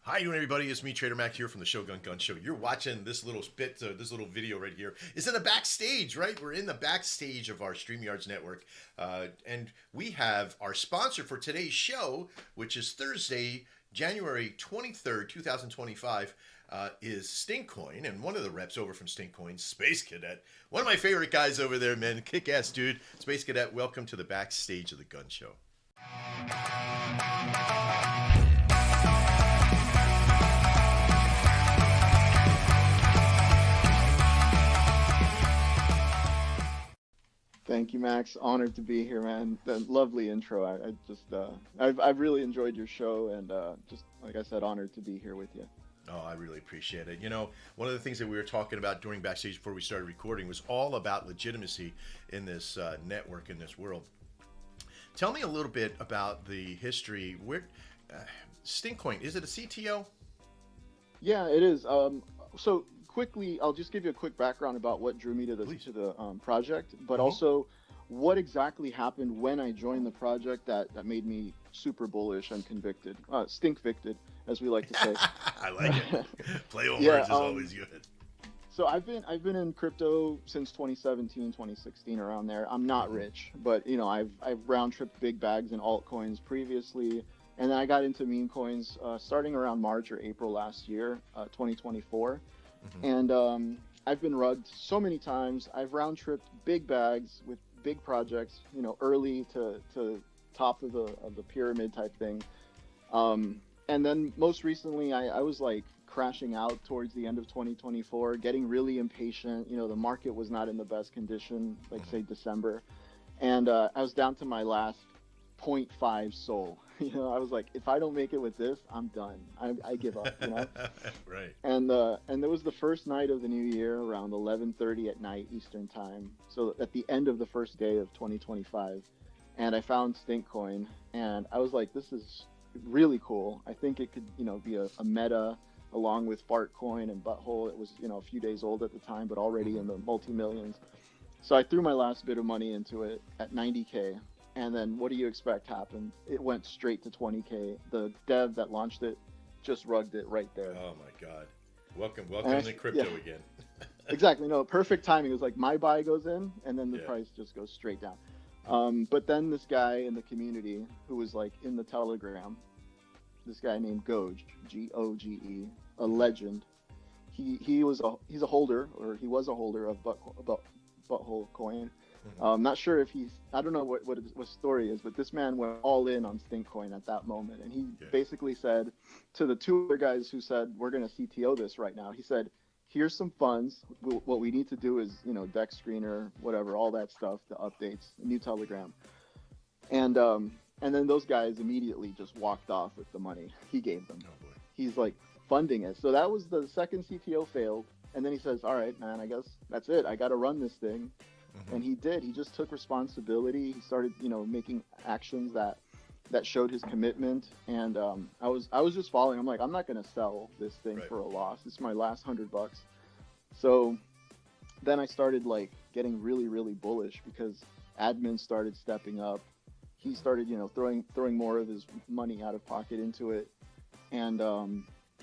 How you doing, everybody? It's me, Trader Mac, here from the Shogun Gun Show. You're watching this little this little video right here. It's in the backstage, right? We're in the backstage of our StreamYards network, and we have our sponsor for today's show, which is Thursday, January 23rd, 2025. Is Stinkcoin, and one of the reps over from Stinkcoin, Space Cadet. One of my favorite guys over there, man. Kick-ass dude. Space Cadet, welcome to the backstage of the gun show. Thank you, Max. Honored to be here, man. The lovely intro. I've really enjoyed your show, and just like I said, honored to be here with you. Oh, I really appreciate it. You know, one of the things that we were talking about during backstage before we started recording was all about legitimacy in this network, in this world. Tell me a little bit about the history. Where Stinkcoin, is it a CTO? Yeah, it is. So quickly, I'll just give you a quick background about what drew me to the project, but also what exactly happened when I joined the project that made me super bullish and convicted, stink-victed, as we like to say. I like it. Play on words is always good. So I've been in crypto since 2017, 2016, around there. I'm not rich, but you know, I've round tripped big bags in altcoins previously, and then I got into meme coins starting around March or April last year, 2024. And I've been rugged so many times. I've round tripped big bags with big projects, you know, early to top of the pyramid type thing. And then most recently, I was like crashing out towards the end of 2024, getting really impatient. You know, the market was not in the best condition, like say December. And I was down to my last 0.5 soul. You know, I was like, if I don't make it with this, I'm done. I give up, you know? Right. And there was the first night of the new year around 11:30 at night Eastern time. So at the end of the first day of 2025. And I found Stinkcoin, and I was like, this is really cool. I think it could, you know, be a meta along with Fartcoin and Butthole. It was, you know, a few days old at the time, but already in the multi-millions. So I threw my last bit of money into it at 90K. And then what do you expect happened? It went straight to 20K. The dev that launched it just rugged it right there. Oh my God. Welcome to crypto again. Exactly. No, perfect timing. It was like my buy goes in and then the price just goes straight down. But then this guy in the community who was like in the Telegram, this guy named Goge, Goge, a legend. He's a holder, or he was a holder of Butthole coin. Not sure if I don't know what his story is, but this man went all in on Stinkcoin at that moment. And he basically said to the two other guys who said, we're going to CTO this right now, he said, here's some funds. What we need to do is, you know, deck screener, whatever, all that stuff, the updates, new Telegram. And then those guys immediately just walked off with the money he gave them. Oh boy. He's like funding it. So that was the second CTO failed. And then he says, all right, man, I guess that's it. I got to run this thing. And he did. He just took responsibility. He started, you know, making actions that showed his commitment. And I was just following. I'm like, I'm not going to sell this thing for a loss. It's my last $100. So then I started like getting really, really bullish because admins started stepping up. He started, you know, throwing more of his money out of pocket into it. And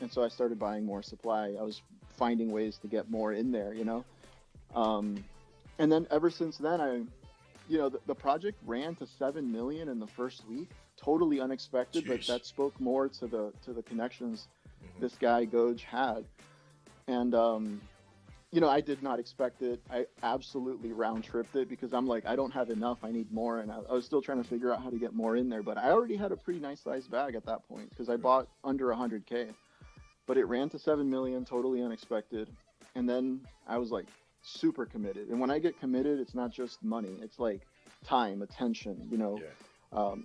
so I started buying more supply. I was finding ways to get more in there, you know. And then ever since then, the project ran to 7 million in the first week. Totally unexpected, but that spoke more to the connections this guy Goge had. And you know, I did not expect it. I absolutely round tripped it because I'm like, I don't have enough. I need more, and I was still trying to figure out how to get more in there. But I already had a pretty nice sized bag at that point because I bought under 100K. But it ran to 7 million, totally unexpected. And then I was like, super committed. And when I get committed, it's not just money, it's like time, attention, you know.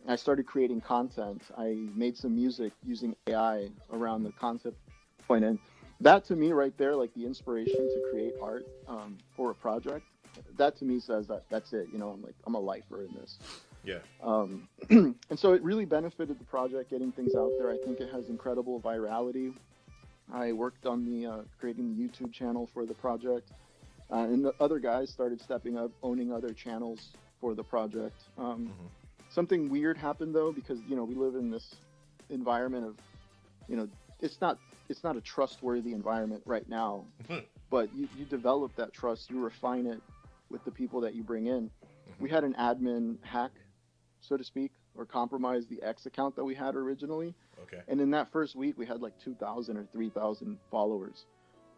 I started creating content. I made some music using AI around the concept point, and that to me right there, like the inspiration to create art for a project, that to me says that's it, you know. I'm a lifer in this. And so it really benefited the project getting things out there. I think it has incredible virality. I worked on the creating the YouTube channel for the project. And the other guys started stepping up, owning other channels for the project. Something weird happened though, because, you know, we live in this environment of, you know, it's not a trustworthy environment right now. But you develop that trust, you refine it with the people that you bring in. We had an admin hack, so to speak, or compromise the X account that we had originally. Okay. And in that first week, we had like 2,000 or 3,000 followers.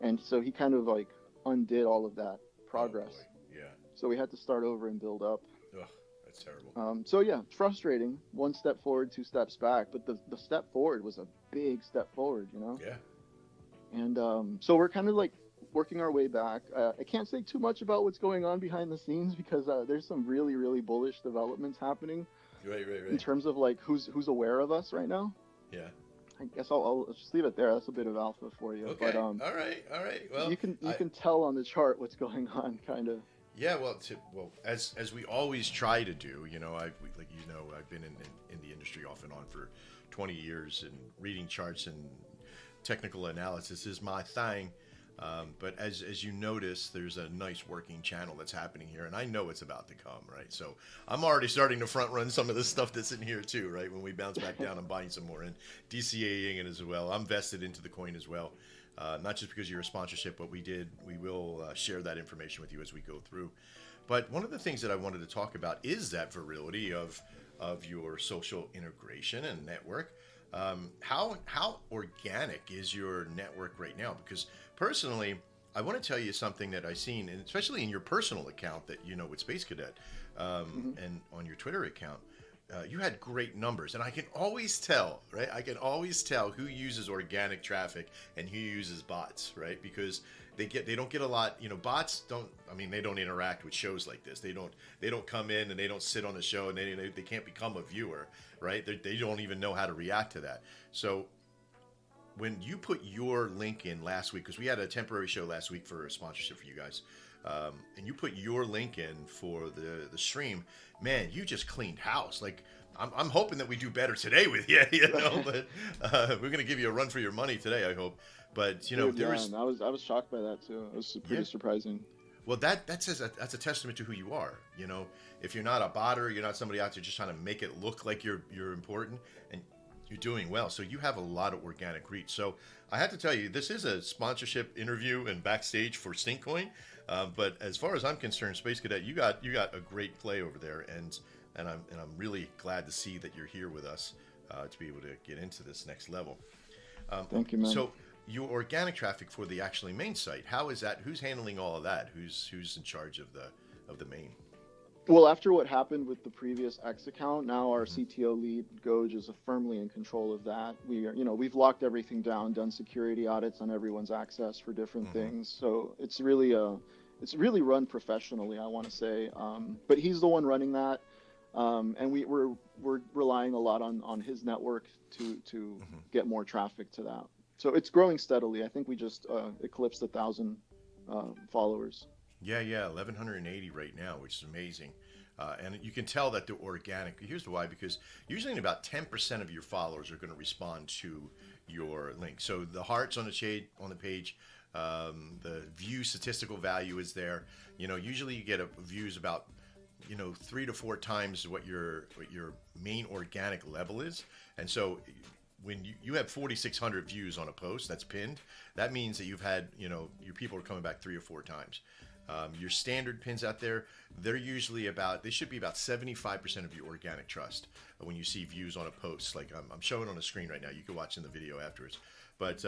And so he kind of like undid all of that progress. Oh boy. Yeah. So we had to start over and build up. Ugh, that's terrible. So yeah, frustrating. One step forward, two steps back. But the step forward was a big step forward, you know? Yeah. And so we're kind of like working our way back. I can't say too much about what's going on behind the scenes because there's some really, really bullish developments happening. Right. In terms of like who's aware of us right now. Yeah. I guess I'll just leave it there. That's a bit of alpha for you. Okay. But, All right. Well, you can tell on the chart what's going on, kind of. Yeah. Well, as we always try to do, you know, I've been in the industry off and on for 20 years, and reading charts and technical analysis is my thing. But as you notice, there's a nice working channel that's happening here, and I know it's about to come, right? So I'm already starting to front run some of the stuff that's in here too, right? When we bounce back down, I'm buying some more in, DCAing it as well. I'm vested into the coin as well, not just because you're a sponsorship, but we will share that information with you as we go through. But one of the things that I wanted to talk about is that virility of your social integration and network. How organic is your network right now? Because personally, I want to tell you something that I've seen, and especially in your personal account that you know with Space Cadet, and on your Twitter account, you had great numbers, and I can always tell, right? I can always tell who uses organic traffic and who uses bots, right? Because they don't get a lot, you know. Bots they don't interact with shows like this. They don't come in and they don't sit on the show, and they can't become a viewer, right? They don't even know how to react to that. So when you put your link in last week, because we had a temporary show last week for a sponsorship for you guys, and you put your link in for the stream, man, you just cleaned house. Like, I'm hoping that we do better today with you, you know. But we're gonna give you a run for your money today, I hope. But you know, I was shocked by that too. It was pretty surprising. Well, that's a testament to who you are. You know, if you're not a botter, you're not somebody out there just trying to make it look like you're important, and you're doing well. So you have a lot of organic reach. So I have to tell you, this is a sponsorship interview and backstage for Stinkcoin. But as far as I'm concerned, Space Cadet, you got a great play over there, and I'm really glad to see that you're here with us to be able to get into this next level. Thank you, man. So your organic traffic for the actually main site, how is that? Who's handling all of that? Who's in charge of the main? Well, after what happened with the previous X account, now our CTO lead Goj is firmly in control of that. We've locked everything down, done security audits on everyone's access for different things. So it's really run professionally, I want to say. But he's the one running that, and we're relying a lot on his network to get more traffic to that. So it's growing steadily. I think we just eclipsed 1,000 followers. Yeah, 1,180 right now, which is amazing. And you can tell that they're organic. Here's why: because usually about 10% of your followers are going to respond to your link. So the hearts on the page, the view statistical value is there. You know, usually you get views about 3 to 4 times what your main organic level is, and so when you have 4,600 views on a post that's pinned, that means that you've had, your people are coming back 3 or 4 times. Your standard pins out there, they should be about 75% of your organic trust when you see views on a post. Like I'm showing on the screen right now. You can watch in the video afterwards. But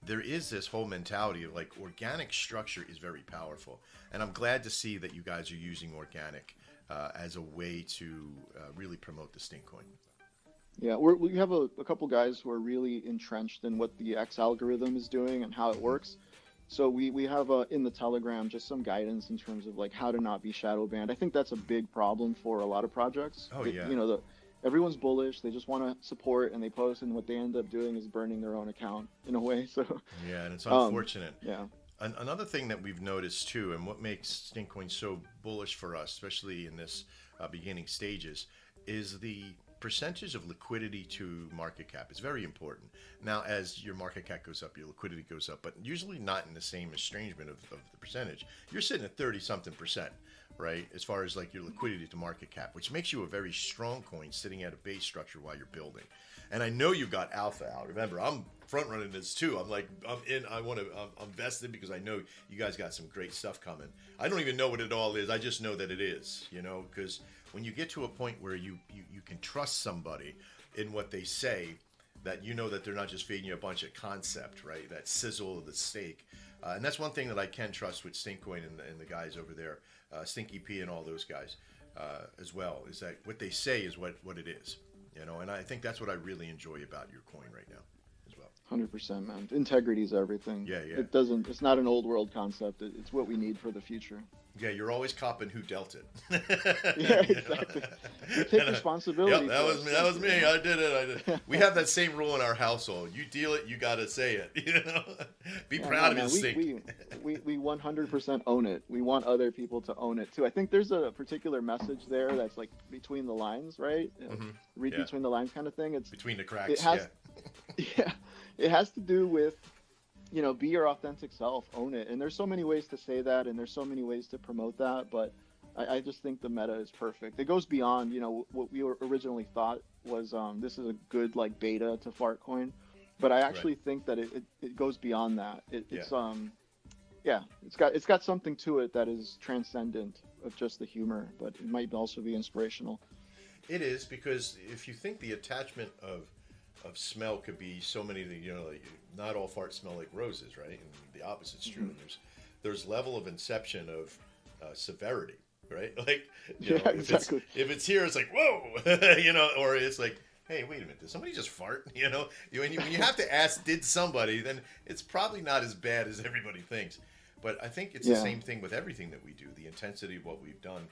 there is this whole mentality of like organic structure is very powerful. And I'm glad to see that you guys are using organic as a way to really promote the Stinkcoin. Yeah, we have a couple guys who are really entrenched in what the X algorithm is doing and how it works. So we have in the Telegram just some guidance in terms of like how to not be shadow banned. I think that's a big problem for a lot of projects. Oh yeah. Everyone's bullish. They just want to support and they post, and what they end up doing is burning their own account in a way. So yeah, and it's unfortunate. Yeah. Another thing that we've noticed too, and what makes Stinkcoin so bullish for us, especially in this beginning stages, is the percentage of liquidity to market cap. Is very important. Now, as your market cap goes up, your liquidity goes up, but usually not in the same estrangement of the percentage. You're sitting at 30-something%, right? As far as like your liquidity to market cap, which makes you a very strong coin sitting at a base structure while you're building. and I know you got alpha out. Remember, I'm front running this too. I'm like, I'm in. I'm vested because I know you guys got some great stuff coming. I don't even know what it all is. I just know that it is. You know, because when you get to a point where you can trust somebody in what they say, that you know that they're not just feeding you a bunch of concept, right? That sizzle of the steak. And that's one thing that I can trust with Stinkcoin and the guys over there, Stinky P and all those guys as well, is that what they say is what it is, you know. And I think that's what I really enjoy about your coin right now as well. 100%, man. Integrity is everything. Yeah, yeah. It's not an old world concept. It's what we need for the future. Yeah, you're always copping who dealt it. Yeah, exactly. You take responsibility. Yep, that was me. That was me. I did it. We have that same rule in our household. You deal it, you got to say it. You know, be proud of your stink. We 100% own it. We want other people to own it too. I think there's a particular message there that's like between the lines, right? Read between the lines kind of thing. It's between the cracks. It has, yeah, it has to do with, you know, be your authentic self, own it. And there's so many ways to say that, and there's so many ways to promote that, but I just think the meta is perfect. It goes beyond, you know, what we originally thought was this is a good like beta to Fartcoin, but I actually think that it goes beyond that. It's got something to it that is transcendent of just the humor, but it might also be inspirational. It is, because if you think the attachment of smell could be so many, you know, like, not all farts smell like roses, right? And the opposite's true. And there's level of inception of severity, right? Like, you know, exactly. If it's here, it's like, whoa, you know, or it's like, hey, wait a minute, did somebody just fart? You know, when you have to ask, did somebody, then it's probably not as bad as everybody thinks. But I think it's the same thing with everything that we do, the intensity of what we've done,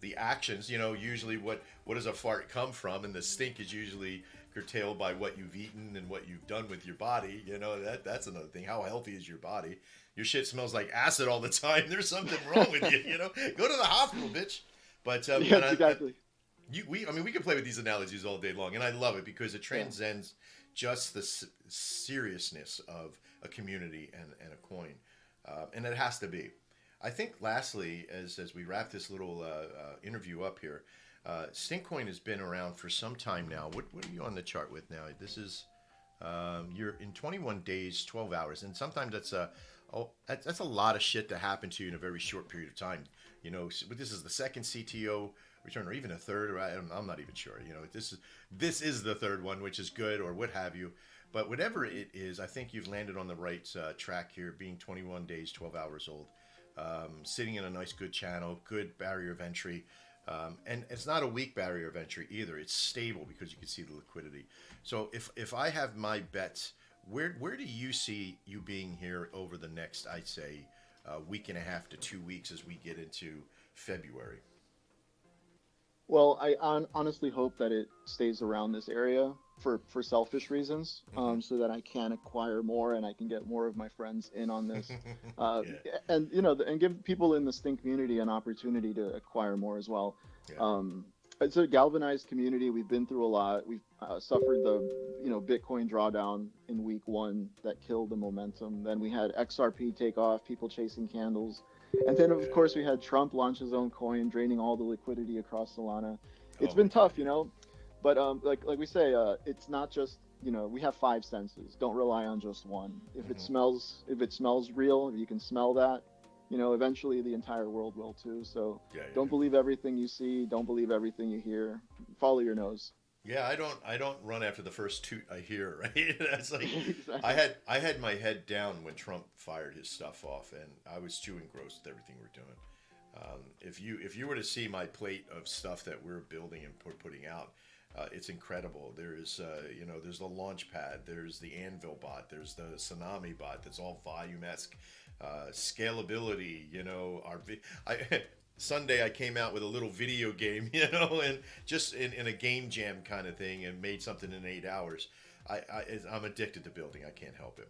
the actions, you know, usually what does a fart come from? And the stink is usually curtailed by what you've eaten and what you've done with your body. You know, that's another thing. How healthy is your body? Your shit smells like acid all the time. There's something wrong with you, you know? Go to the hospital, bitch. But exactly. We can play with these analogies all day long, and I love it because it transcends just the seriousness of a community and a coin. And it has to be. I think lastly, as we wrap this little interview up here, Stinkcoin has been around for some time now. What are you on the chart with now? This is you're in 21 days, 12 hours, and sometimes that's a lot of shit to happen to you in a very short period of time. You know, but this is the second CTO return, or even a third, or I'm not even sure. You know, this is the third one, which is good, or what have you. But whatever it is, I think you've landed on the right track here, being 21 days, 12 hours old, sitting in a nice, good channel, good barrier of entry. And it's not a weak barrier of entry either. It's stable because you can see the liquidity. So if I have my bets, where do you see you being here over the next, I'd say, week and a half to 2 weeks as we get into February? Well, I honestly hope that it stays around this area for selfish reasons, so that I can acquire more and I can get more of my friends in on this, and you know, and give people in the Stink community an opportunity to acquire more as well. It's a galvanized community. We've been through a lot. We've suffered the Bitcoin drawdown in week 1 that killed the momentum. Then we had XRP take off, people chasing candles. And then, of course, we had Trump launch his own coin, draining all the liquidity across Solana. It's been tough, you know. But like we say, it's not just, you know, we have 5 senses. Don't rely on just one. If it smells real, if you can smell that, you know, eventually the entire world will too. So don't believe everything you see. Don't believe everything you hear. Follow your nose. Yeah, I don't run after the first toot I hear, right? That's like Exactly. I had my head down when Trump fired his stuff off, and I was too engrossed with everything we're doing. If you were to see my plate of stuff that we're building and putting out, it's incredible. There's there's the launch pad, there's the Anvil bot, there's the Tsunami bot that's all volume-esque, scalability. You know, Sunday I came out with a little video game, you know, and just in a game jam kind of thing, and made something in 8 hours. I'm addicted to building. I can't help it.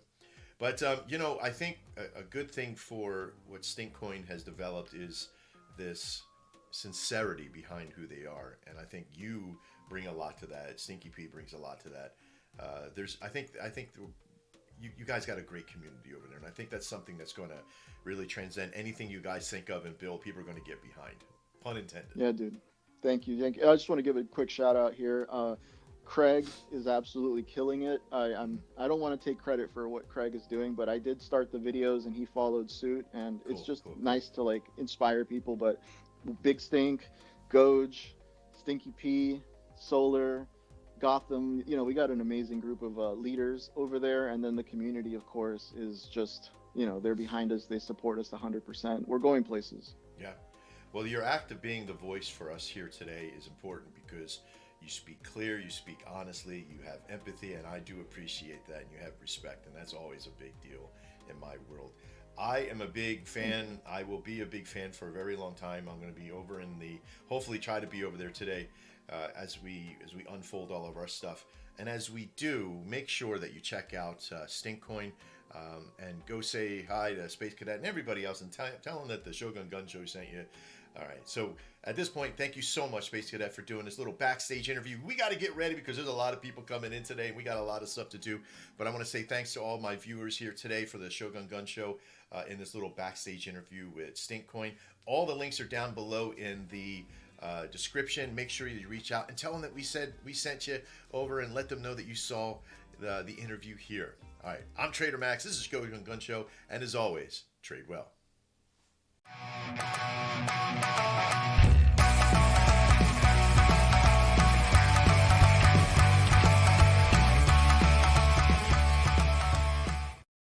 But you know, I think a good thing for what Stinkcoin has developed is this sincerity behind who they are, and I think you bring a lot to that. Stinky P brings a lot to that. I think you guys got a great community over there, and I think that's something that's going to really transcend anything you guys think of and build. People are going to get behind. Pun intended. Yeah, dude. Thank you. I just want to give a quick shout out here. Craig is absolutely killing it. I don't want to take credit for what Craig is doing, but I did start the videos and he followed suit, and it's Cool, just cool, cool. nice to like inspire people. But Big Stink, Goj, Stinky P, Solar, Gotham, we got an amazing group of leaders over there, and then the community, of course, is just they're behind us. They support us 100%. We're going places. Yeah. Well, your act of being the voice for us here today is important because you speak clear, you speak honestly, you have empathy, and I do appreciate that, and you have respect, and that's always a big deal in my world. I am a big fan. I will be a big fan for a very long time. I'm going to be over in the, hopefully try to be over there today as we unfold all of our stuff. And as we do, make sure that you check out Stinkcoin and go say hi to Space Cadet and everybody else and tell them that the Shogun Gun Show sent you. All right. So at this point, thank you so much, Space Cadet, for doing this little backstage interview. We got to get ready because there's a lot of people coming in today and we got a lot of stuff to do. But I want to say thanks to all my viewers here today for the Shogun Gun Show in this little backstage interview with Stinkcoin. All the links are down below in the description. Make sure you reach out and tell them that we sent you over and let them know that you saw the interview here. All right. I'm Trader Max. This is Shogun Gun Show. And as always, trade well.